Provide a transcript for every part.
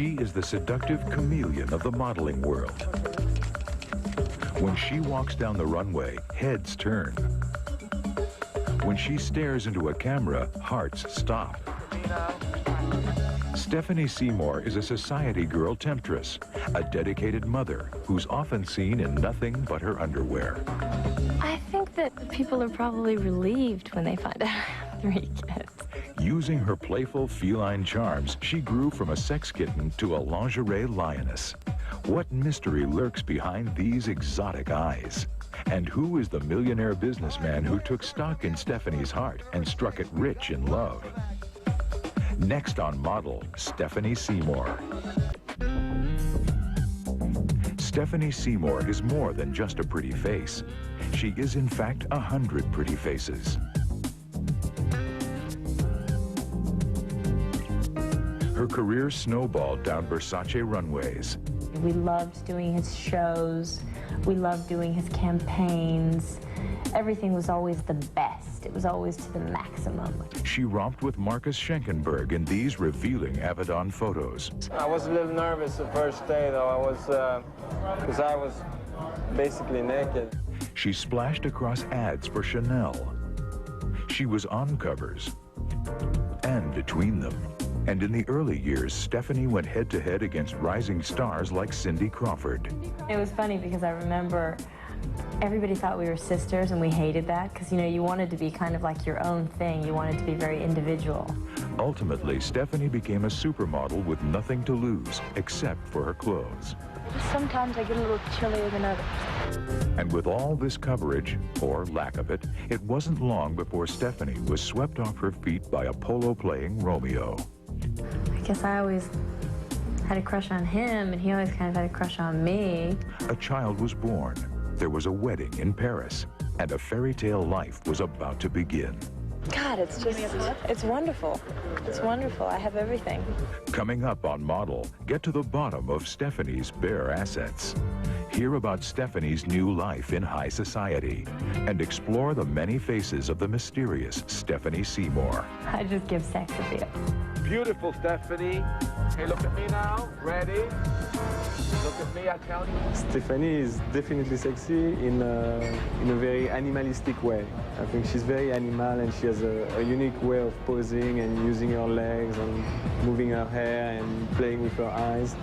She is the seductive chameleon of the modeling world. When she walks down the runway, heads turn. When she stares into a camera, hearts stop. Stephanie Seymour is a society girl temptress, a dedicated mother who's often seen in nothing but her underwear. I think that people are probably relieved when they find out I have 3 kids. Using her playful feline charms, she grew from a sex kitten to a lingerie lioness. What mystery lurks behind these exotic eyes? And who is the millionaire businessman who took stock in Stephanie's heart and struck it rich in love? Next on Model, Stephanie Seymour. Stephanie Seymour is more than just a pretty face. She is, in fact, 100 pretty faces. Her career snowballed down Versace runways. We loved doing his shows. We loved doing his campaigns. Everything was always the best. It was always to the maximum. She romped with Marcus Schenkenberg in these revealing Avedon photos. I was a little nervous the first day, though. Because I was basically naked. She splashed across ads for Chanel. She was on covers and between them. And in the early years, Stephanie went head-to-head against rising stars like Cindy Crawford. It was funny because I remember everybody thought we were sisters, and we hated that because, you know, you wanted to be kind of like your own thing. You wanted to be very individual. Ultimately, Stephanie became a supermodel with nothing to lose except for her clothes. Sometimes I get a little chillier than others. And with all this coverage, or lack of it, it wasn't long before Stephanie was swept off her feet by a polo-playing Romeo. I guess I always had a crush on him, and he always kind of had a crush on me. A child was born. There was a wedding in Paris, and a fairy tale life was about to begin. God, it's wonderful. It's wonderful. I have everything. Coming up on Model, get to the bottom of Stephanie's bare assets. Hear about Stephanie's new life in high society, and explore the many faces of the mysterious Stephanie Seymour. I just give sex appeal. Beautiful, Stephanie. Hey, look at me now. Ready? Look at me, I tell you. Stephanie is definitely sexy in a very animalistic way. I think she's very animal, and she has a unique way of posing and using her legs and moving her hair and playing with her eyes,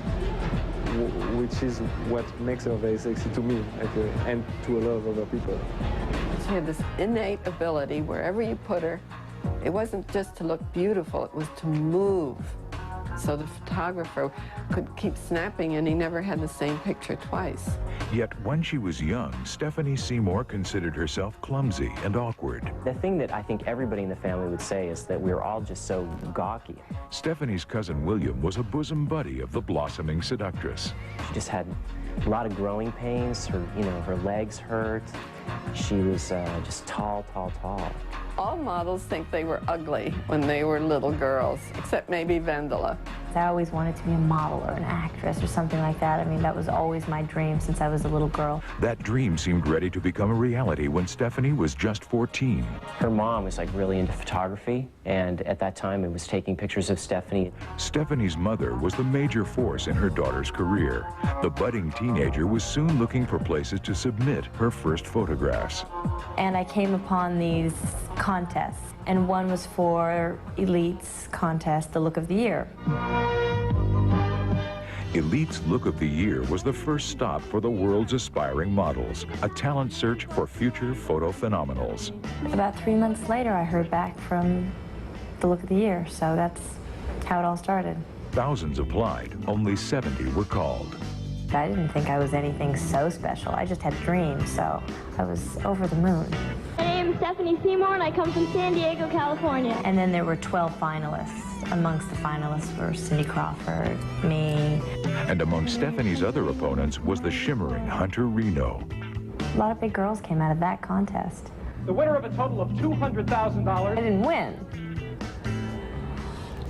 which is what makes her very sexy to me, actually, and to a lot of other people. She had this innate ability wherever you put her. It wasn't just to look beautiful, it was to move. So the photographer could keep snapping, and he never had the same picture twice. Yet when she was young, Stephanie Seymour considered herself clumsy and awkward. The thing that I think everybody in the family would say is that we were all just so gawky. Stephanie's cousin William was a bosom buddy of the blossoming seductress. She just had a lot of growing pains. Her legs hurt. She was just tall, tall, tall. All models think they were ugly when they were little girls, except maybe Vendela. I always wanted to be a model or an actress or something like that. I mean, that was always my dream since I was a little girl. That dream seemed ready to become a reality when Stephanie was just 14. Her mom was like really into photography, and at that time it was taking pictures of Stephanie. Stephanie's mother was the major force in her daughter's career. The budding teenager was soon looking for places to submit her first photographs. And I came upon these contests, and one was for Elite's contest, the Look of the Year. Elite's Look of the Year was the first stop for the world's aspiring models, a talent search for future photo phenomenals. About 3 months later, I heard back from the Look of the Year, so that's how it all started. Thousands applied, only 70 were called. I didn't think I was anything so special. I just had dreams, so I was over the moon. My name is Stephanie Seymour, and I come from San Diego, California. And then there were 12 finalists. Amongst the finalists were Cindy Crawford, me. And among Stephanie's other opponents was the shimmering Hunter Reno. A lot of big girls came out of that contest. The winner of a total of $200,000. I didn't win,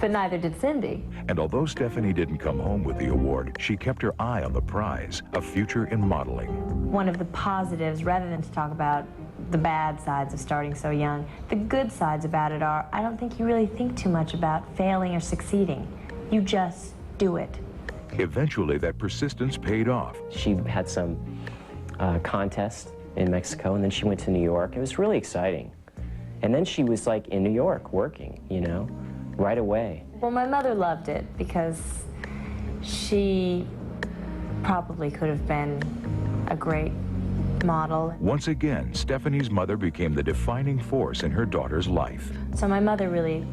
but neither did Cindy. And although Stephanie didn't come home with the award, she kept her eye on the prize, a future in modeling. One of the positives, rather than to talk about the bad sides of starting so young, the good sides about it are, I don't think you really think too much about failing or succeeding. You just do it. Eventually, that persistence paid off. She had some contest in Mexico, and then she went to New York. It was really exciting. And then she was like in New York working, you know, right away. Well, my mother loved it because she probably could have been a great model. Once again, Stephanie's mother became the defining force in her daughter's life. So my mother really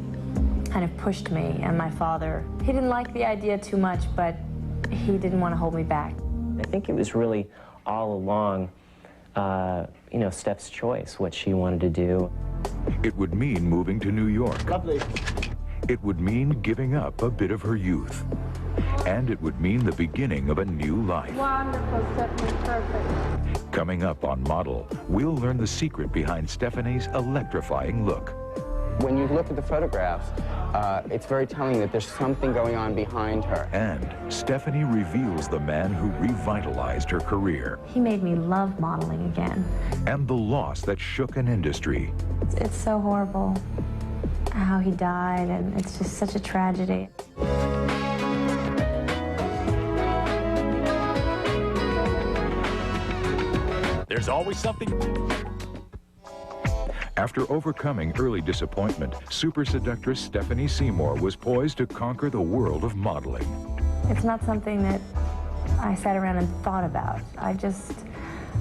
kind of pushed me, and my father, he didn't like the idea too much, but he didn't want to hold me back. I think it was really all along, you know, Steph's choice, what she wanted to do. It would mean moving to New York. Lovely. It would mean giving up a bit of her youth. And it would mean the beginning of a new life. Wonderful, Stephanie, perfect. Coming up on Model, we'll learn the secret behind Stephanie's electrifying look. When you look at the photographs, it's very telling that there's something going on behind her. And Stephanie reveals the man who revitalized her career. He made me love modeling again. And the loss that shook an industry. It's so horrible how he died, and it's just such a tragedy. There's always something. After overcoming early disappointment, super seductress Stephanie Seymour was poised to conquer the world of modeling. It's not something that I sat around and thought about. I just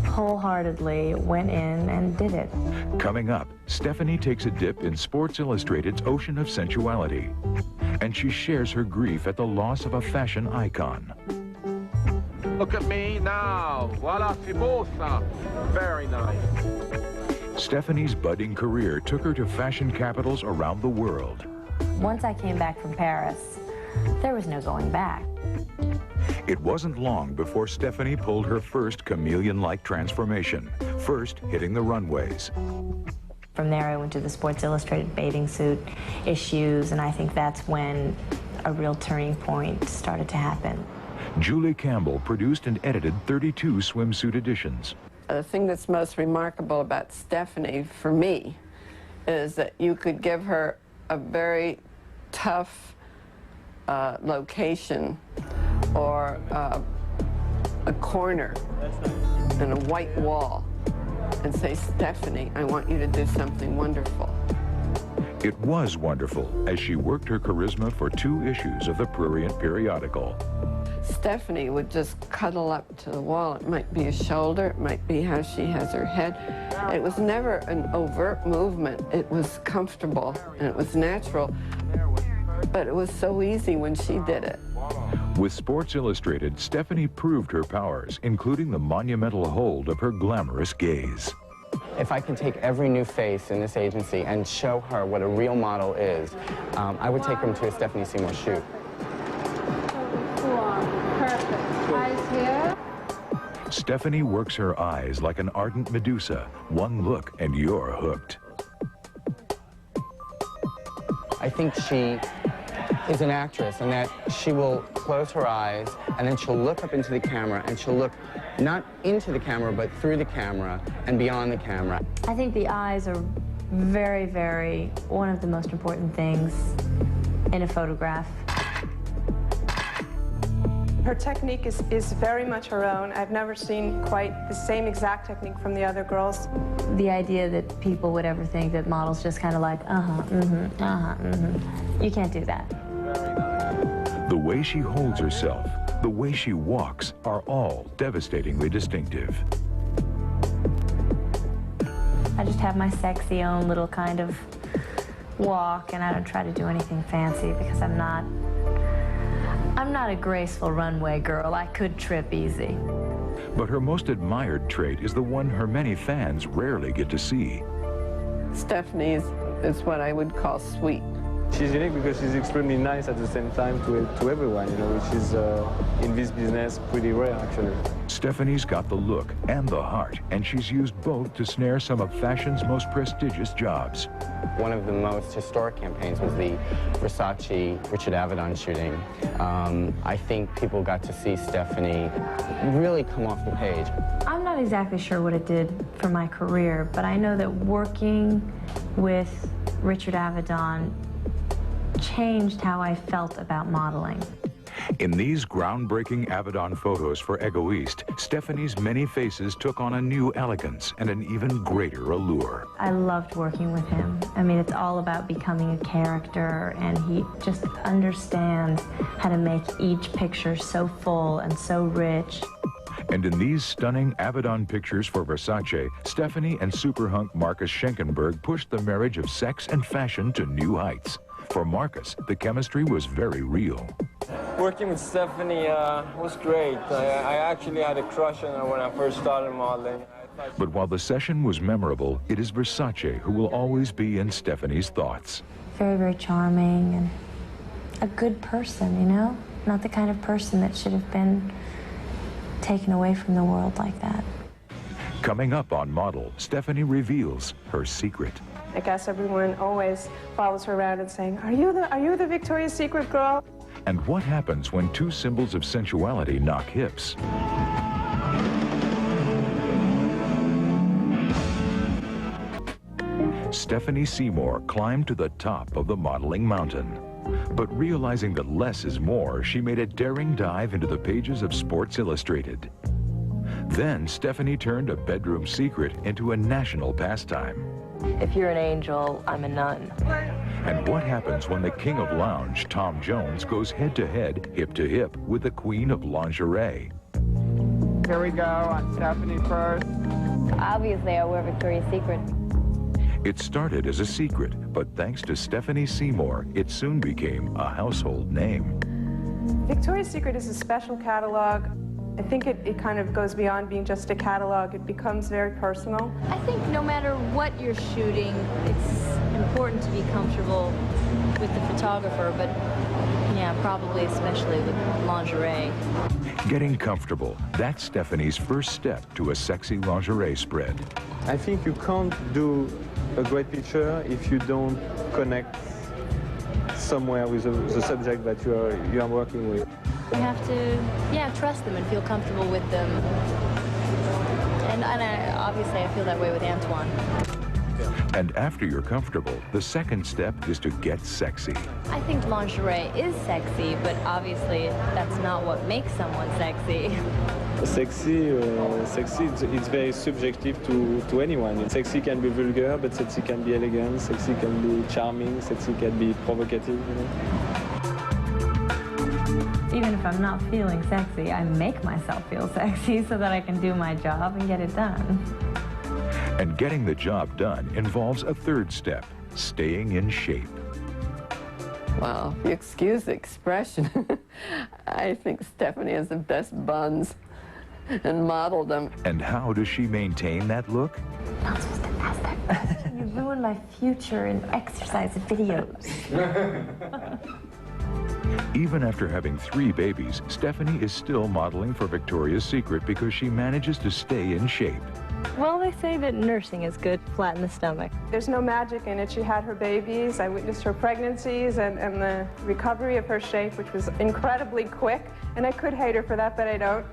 wholeheartedly went in and did it. Coming up, Stephanie takes a dip in Sports Illustrated's ocean of sensuality. And she shares her grief at the loss of a fashion icon. Look at me now. Voila, c'est beau ça. Very nice. Stephanie's budding career took her to fashion capitals around the world. Once I came back from Paris, there was no going back. It wasn't long before Stephanie pulled her first chameleon-like transformation, first hitting the runways. From there, I went to the Sports Illustrated bathing suit issues, and I think that's when a real turning point started to happen. Julie Campbell produced and edited 32 swimsuit editions. The thing that's most remarkable about Stephanie, for me, is that you could give her a very tough location or a corner and a white wall and say, Stephanie, I want you to do something wonderful. It was wonderful as she worked her charisma for 2 issues of the prurient periodical. Stephanie would just cuddle up to the wall. It might be a shoulder, it might be how she has her head. It was never an overt movement. It was comfortable and it was natural, but it was so easy when she did it. With Sports Illustrated, Stephanie proved her powers, including the monumental hold of her glamorous gaze. If I could take every new face in this agency and show her what a real model is, I would take them to a Stephanie Seymour shoot. Perfect. Eyes here. Stephanie works her eyes like an ardent Medusa. One look and you're hooked. I think she is an actress and that she will close her eyes and then she'll look up into the camera and she'll look not into the camera but through the camera and beyond the camera. I think the eyes are very, very one of the most important things in a photograph. Her technique is very much her own. I've never seen quite the same exact technique from the other girls. The idea that people would ever think that models just kind of like, you can't do that. The way she holds herself, the way she walks are all devastatingly distinctive. I just have my sexy own little kind of walk, and I don't try to do anything fancy because I'm not a graceful runway girl. I could trip easy. But her most admired trait is the one her many fans rarely get to see. Stephanie is what I would call sweet. She's unique because she's extremely nice at the same time to everyone, you know, which is in this business pretty rare actually. Stephanie's got the look and the heart, and she's used both to snare some of fashion's most prestigious jobs. One of the most historic campaigns was the Versace Richard Avedon shooting. I think people got to see Stephanie really come off the page. I'm not exactly sure what it did for my career, but I know that working with Richard Avedon changed how I felt about modeling. In these groundbreaking Avedon photos for Egoist, Stephanie's many faces took on a new elegance and an even greater allure. I loved working with him. I mean, it's all about becoming a character, and he just understands how to make each picture so full and so rich. And in these stunning Avedon pictures for Versace, Stephanie and superhunk Marcus Schenkenberg pushed the marriage of sex and fashion to new heights. For Marcus, the chemistry was very real. Working with Stephanie was great. I actually had a crush on her when I first started modeling. But while the session was memorable, it is Versace who will always be in Stephanie's thoughts. Very, very charming and a good person, you know? Not the kind of person that should have been taken away from the world like that. Coming up on Model, Stephanie reveals her secret. I guess everyone always follows her around and saying, are you the Victoria's Secret girl? And what happens when two symbols of sensuality knock hips? Stephanie Seymour climbed to the top of the modeling mountain. But realizing that less is more, she made a daring dive into the pages of Sports Illustrated. Then Stephanie turned a bedroom secret into a national pastime. If you're an angel, I'm a nun. And what happens when the king of lounge, Tom Jones, goes head-to-head, hip-to-hip with the queen of lingerie? Here we go on Stephanie first. Obviously, I wear Victoria's Secret. It started as a secret, but thanks to Stephanie Seymour, it soon became a household name. Victoria's Secret is a special catalog. I think it kind of goes beyond being just a catalog. It becomes very personal. I think no matter what you're shooting, it's important to be comfortable with the photographer, but yeah, probably especially with lingerie. Getting comfortable, that's Stephanie's first step to a sexy lingerie spread. I think you can't do a great picture if you don't connect somewhere with the subject that you are working with. You have to, trust them and feel comfortable with them. And obviously I feel that way with Antoine. And after you're comfortable, the second step is to get sexy. I think lingerie is sexy, but obviously that's not what makes someone sexy. Sexy, it's very subjective to anyone. Sexy can be vulgar, but sexy can be elegant, sexy can be charming, sexy can be provocative, you know? Even if I'm not feeling sexy, I make myself feel sexy so that I can do my job and get it done. And getting the job done involves a third step, staying in shape. Well, if you excuse the expression, I think Stephanie has the best buns and modeled them. And how does she maintain that look? I'm not supposed to ask that question. You ruined my future in exercise videos. Even after having 3 babies, Stephanie is still modeling for Victoria's Secret because she manages to stay in shape. Well, they say that nursing is good to flatten the stomach. There's no magic in it. She had her babies. I witnessed her pregnancies and the recovery of her shape, which was incredibly quick. And I could hate her for that, but I don't.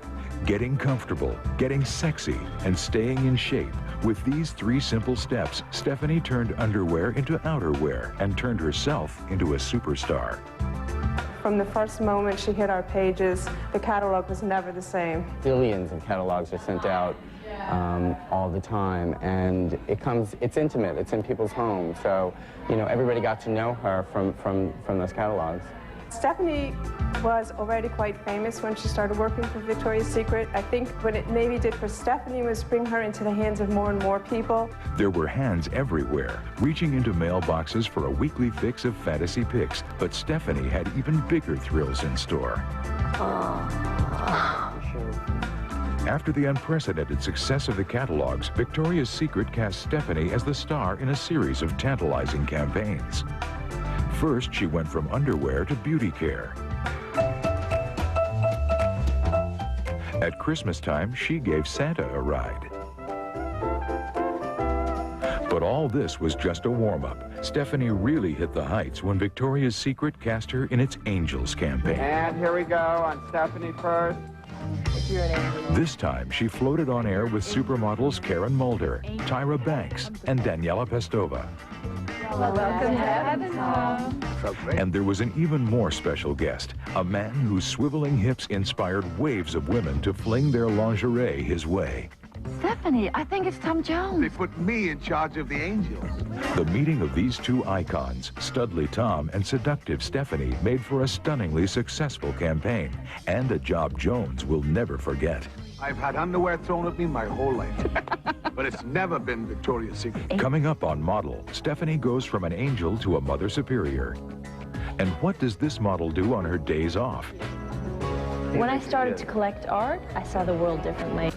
Getting comfortable, getting sexy, and staying in shape. With these 3 simple steps, Stephanie turned underwear into outerwear and turned herself into a superstar. From the first moment she hit our pages, the catalog was never the same. Billions of catalogs are sent out all the time, and it's intimate, it's in people's homes, so, you know, everybody got to know her from those catalogs. Stephanie was already quite famous when she started working for Victoria's Secret. I think what it maybe did for Stephanie was bring her into the hands of more and more people. There were hands everywhere, reaching into mailboxes for a weekly fix of fantasy pics, but Stephanie had even bigger thrills in store. After the unprecedented success of the catalogs, Victoria's Secret cast Stephanie as the star in a series of tantalizing campaigns. First, she went from underwear to beauty care. At Christmas time, she gave Santa a ride. But all this was just a warm-up. Stephanie really hit the heights when Victoria's Secret cast her in its Angels campaign. And here we go on Stephanie first. This time, she floated on air with supermodels Karen Mulder, Tyra Banks, and Daniela Pestova. Welcome to Heaven's Home. felt great. And there was an even more special guest, a man whose swiveling hips inspired waves of women to fling their lingerie his way. Stephanie, I think it's Tom Jones. They put me in charge of the Angels. The meeting of these two icons, Studly Tom and seductive Stephanie, made for a stunningly successful campaign and a job Jones will never forget. I've had underwear thrown at me my whole life, but it's never been Victoria's Secret. Coming up on Model, Stephanie goes from an angel to a mother superior. And what does this model do on her days off? When I started to collect art, I saw the world differently.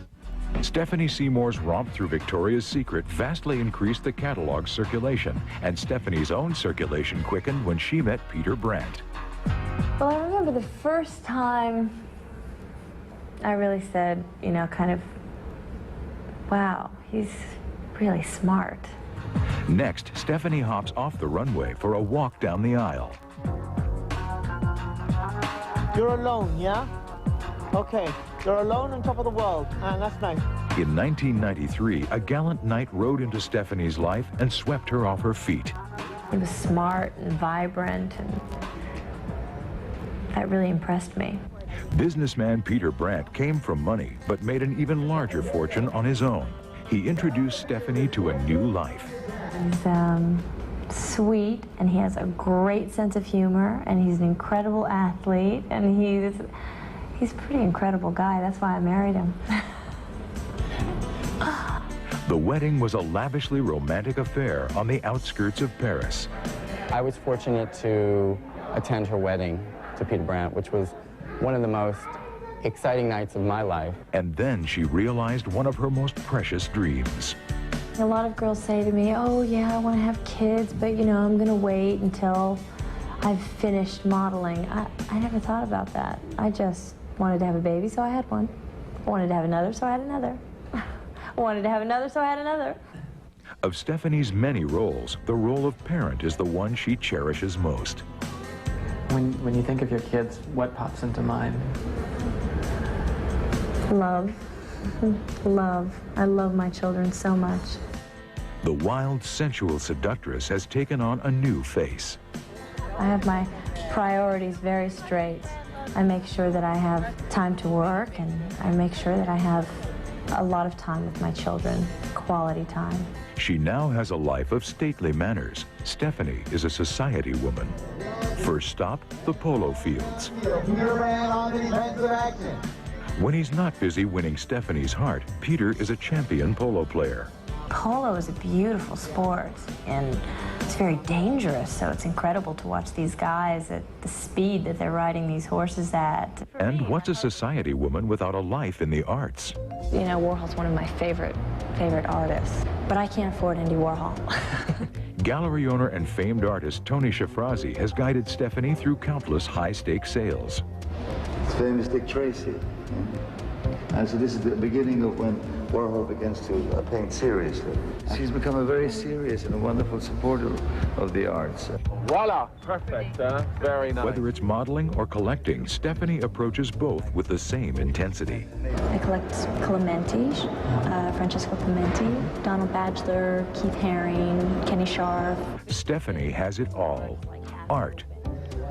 Stephanie Seymour's romp through Victoria's Secret vastly increased the catalog's circulation, and Stephanie's own circulation quickened when she met Peter Brandt. Well, I remember the first time I really said, you know, kind of, wow, he's really smart. Next, Stephanie hops off the runway for a walk down the aisle. You're alone, yeah? Okay, you're alone on top of the world, and that's nice. In 1993, a gallant knight rode into Stephanie's life and swept her off her feet. He was smart and vibrant, and that really impressed me. Businessman Peter Brandt came from money, but made an even larger fortune on his own. He introduced Stephanie to a new life. He's sweet, and he has a great sense of humor, and he's an incredible athlete, and he's a pretty incredible guy. That's why I married him. The wedding was a lavishly romantic affair on the outskirts of Paris. I was fortunate to attend her wedding to Peter Brandt, which was one of the most exciting nights of my life. And then she realized one of her most precious dreams. A lot of girls say to me, oh yeah, I want to have kids, but you know, I'm going to wait until I've finished modeling. I never thought about that. I just wanted to have a baby, so I had one. I wanted to have another, so I had another. I wanted to have another, so I had another. Of Stephanie's many roles, the role of parent is the one she cherishes most. When you think of your kids, what pops into mind? Love. Love. I love my children so much. The wild, sensual seductress has taken on a new face. I have my priorities very straight. I make sure that I have time to work, and I make sure that I have a lot of time with my children, quality time. She now has a life of stately manners. Stephanie is a society woman. First stop, the polo fields. When he's not busy winning Stephanie's heart, Peter is a champion polo player. Polo is a beautiful sport, and it's very dangerous, so it's incredible to watch these guys at the speed that they're riding these horses at. And what's a society woman without a life in the arts? You know, Warhol's one of my favorite artists, but I can't afford Andy Warhol. Gallery owner and famed artist Tony Shafrazi has guided Stephanie through countless high-stakes sales. It's famous Dick Tracy. And so this is the beginning of when Warhol begins to paint seriously. She's become a very serious and a wonderful supporter of the arts. Voila! Perfect, very nice. Whether it's modeling or collecting, Stephanie approaches both with the same intensity. I collect Clementi, Francesco Clementi, Donald Badger, Keith Haring, Kenny Scharf. Stephanie has it all: art,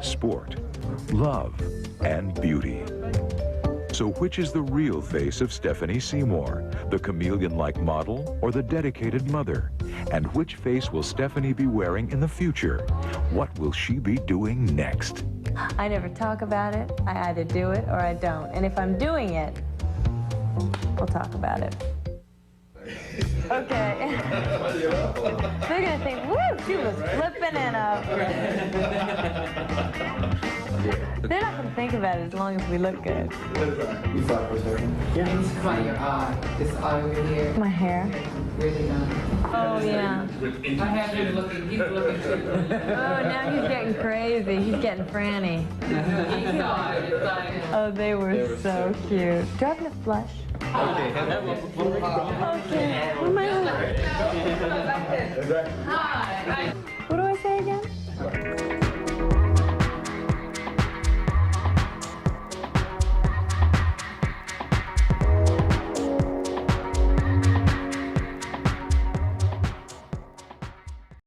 sport, love, and beauty. So which is the real face of Stephanie Seymour? The chameleon-like model or the dedicated mother? And which face will Stephanie be wearing in the future? What will she be doing next? I never talk about it. I either do it or I don't. And if I'm doing it, we'll talk about it. Okay. They're gonna think, woo, she was flipping it up. They're not gonna think about it as long as we look good. You thought for a second? Yeah. It's about your eye. This eye over here. My hair. Really nice. Oh, yeah. I have him looking, he's looking too. Oh, now he's getting crazy. He's getting franny. Oh, they were so cute. Do I have enough blush? Okay. What am I on? Hi. What do I say again?